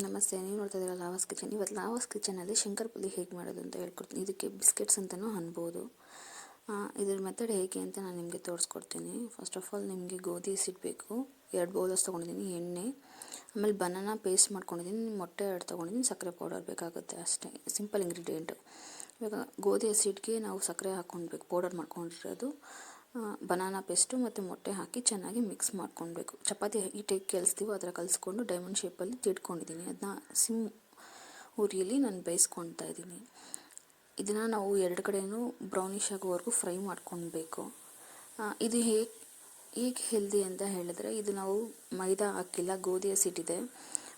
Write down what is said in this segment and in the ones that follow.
ನಮಸ್ತೆ, ನೀವು ನೋಡ್ತಾ ಇದ್ದೀರಾ ಲಾವಾಸ್ ಕಿಚನ್. ಇವತ್ತು ಲಾವಾಸ್ ಕಿಚನಲ್ಲಿ ಶಂಕರಪುಳಿ ಹೇಗೆ ಮಾಡೋದು ಅಂತ ಹೇಳ್ಕೊಡ್ತೀನಿ. ಇದಕ್ಕೆ ಬಿಸ್ಕೆಟ್ಸ್ ಅಂತಲೂ ಅನ್ಬೋದು. ಇದ್ರ ಮೆಥಡ್ ಹೇಗೆ ಅಂತ ನಾನು ನಿಮಗೆ ತೋರಿಸ್ಕೊಡ್ತೀನಿ. ಫಸ್ಟ್ ಆಫ್ ಆಲ್ ನಿಮಗೆ ಗೋಧಿ ಹಸಿಡಬೇಕು. 2 ಬೌಲಸ್ ತೊಗೊಂಡಿದ್ದೀನಿ, ಎಣ್ಣೆ, ಆಮೇಲೆ ಬನಾನಾ ಪೇಸ್ಟ್ ಮಾಡ್ಕೊಂಡಿದ್ದೀನಿ, ಮೊಟ್ಟೆ 2 ತೊಗೊಂಡಿದ್ದೀನಿ, ಸಕ್ಕರೆ ಪೌಡರ್ ಬೇಕಾಗುತ್ತೆ ಅಷ್ಟೇ. Simple ingredient. ಇವಾಗ ಗೋಧಿ ಹಸಿಟ್ಟಿಗೆ ನಾವು ಸಕ್ಕರೆ ಹಾಕ್ಕೊಳ್ಬೇಕು, ಪೌಡರ್ ಮಾಡ್ಕೊಂಡಿರೋದು, ಬನಾನಾ ಪೇಸ್ಟು ಮತ್ತು ಮೊಟ್ಟೆ ಹಾಕಿ ಚೆನ್ನಾಗಿ ಮಿಕ್ಸ್ ಮಾಡ್ಕೊಳ್ಬೇಕು. ಚಪಾತಿ ಹಿಟ್ಟಿಗೆ ಕಲಿಸ್ತೀವೋ ಆ ಥರ ಕಲಿಸ್ಕೊಂಡು ಡೈಮಂಡ್ ಶೇಪಲ್ಲಿ ತಿಡ್ಕೊಂಡಿದ್ದೀನಿ. ಅದನ್ನ ಸಿಮ್ ಉರಿಯಲ್ಲಿ ನಾನು ಬೇಯಿಸ್ಕೊಳ್ತಾ ಇದ್ದೀನಿ. ಇದನ್ನು ನಾವು 2 ಕಡೆಯೂ ಬ್ರೌನಿಷ್ ಆಗೋವರೆಗೂ ಫ್ರೈ ಮಾಡ್ಕೊಳ್ಬೇಕು. ಇದು ಹೇಗೆ ಹೆಲ್ದಿ ಅಂತ ಹೇಳಿದ್ರೆ, ಇದು ನಾವು ಮೈದಾ ಹಾಕಿಲ್ಲ, ಗೋಧಿ ಹಸಿಟ್ಟಿದೆ,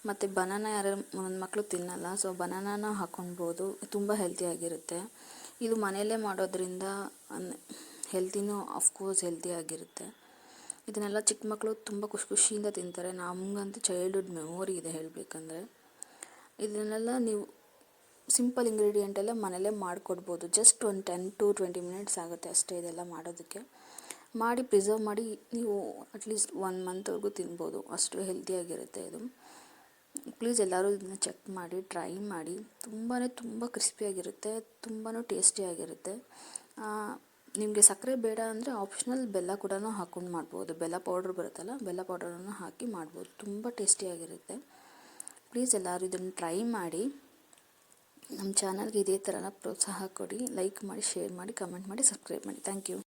ಮತ್ತು ಬನಾನಾ ಯಾರು ನನ್ನ ಮಕ್ಕಳು ತಿನ್ನಲ್ಲ, ಸೊ ಬನಾನಾನ ಹಾಕ್ಕೊಳ್ಬೋದು. ತುಂಬ ಹೆಲ್ತಿಯಾಗಿರುತ್ತೆ. ಇದು ಮನೆಯಲ್ಲೇ ಮಾಡೋದ್ರಿಂದ ಹೆಲ್ತಿನೂ ಆಫ್ಕೋರ್ಸ್ ಹೆಲ್ತಿಯಾಗಿರುತ್ತೆ. ಇದನ್ನೆಲ್ಲ ಚಿಕ್ಕ ಮಕ್ಕಳು ತುಂಬ ಖುಷಿಯಿಂದ ತಿಂತಾರೆ. ನಮಗಂತೂ ಚೈಲ್ಡ್ಹುಡ್ ಮೆಮೊರಿ ಇದೆ ಹೇಳಬೇಕಂದ್ರೆ. ಇದನ್ನೆಲ್ಲ ನೀವು ಸಿಂಪಲ್ ಇಂಗ್ರೀಡಿಯೆಂಟೆಲ್ಲ ಮನೆಯಲ್ಲೇ ಮಾಡಿಕೊಡ್ಬೋದು. ಜಸ್ಟ್ ಒಂದು 10 to 20 ಮಿನಿಟ್ಸ್ ಆಗುತ್ತೆ ಅಷ್ಟೇ ಇದೆಲ್ಲ ಮಾಡೋದಕ್ಕೆ. ಮಾಡಿ ಪ್ರಿಸರ್ವ್ ಮಾಡಿ ನೀವು ಅಟ್ಲೀಸ್ಟ್ 1 ಮಂತ್ವರೆಗೂ ತಿನ್ಬೋದು, ಅಷ್ಟು ಹೆಲ್ತಿಯಾಗಿರುತ್ತೆ ಇದು. ಪ್ಲೀಸ್ ಎಲ್ಲರೂ ಇದನ್ನ ಚೆಕ್ ಮಾಡಿ, ಟ್ರೈ ಮಾಡಿ. ತುಂಬ ಕ್ರಿಸ್ಪಿಯಾಗಿರುತ್ತೆ, ತುಂಬಾ ಟೇಸ್ಟಿಯಾಗಿರುತ್ತೆ. ನಿಮಗೆ ಸಕ್ಕರೆ ಬೇಡ ಅಂದರೆ ಆಪ್ಷನಲ್ ಬೆಲ್ಲ ಕೂಡ ಹಾಕ್ಕೊಂಡು ಮಾಡ್ಬೋದು. ಬೆಲ್ಲ ಪೌಡ್ರ್ ಬರುತ್ತಲ್ಲ, ಬೆಲ್ಲ ಪೌಡರನ್ನು ಹಾಕಿ ಮಾಡ್ಬೋದು. ತುಂಬ ಟೇಸ್ಟಿಯಾಗಿರುತ್ತೆ. ಪ್ಲೀಸ್ ಎಲ್ಲರೂ ಇದನ್ನು ಟ್ರೈ ಮಾಡಿ. ನಮ್ಮ ಚಾನಲ್ಗೆ ಇದೇ ಥರ ಪ್ರೋತ್ಸಾಹ ಕೊಡಿ. ಲೈಕ್ ಮಾಡಿ, ಶೇರ್ ಮಾಡಿ, ಕಮೆಂಟ್ ಮಾಡಿ, ಸಬ್ಸ್ಕ್ರೈಬ್ ಮಾಡಿ. Thank you.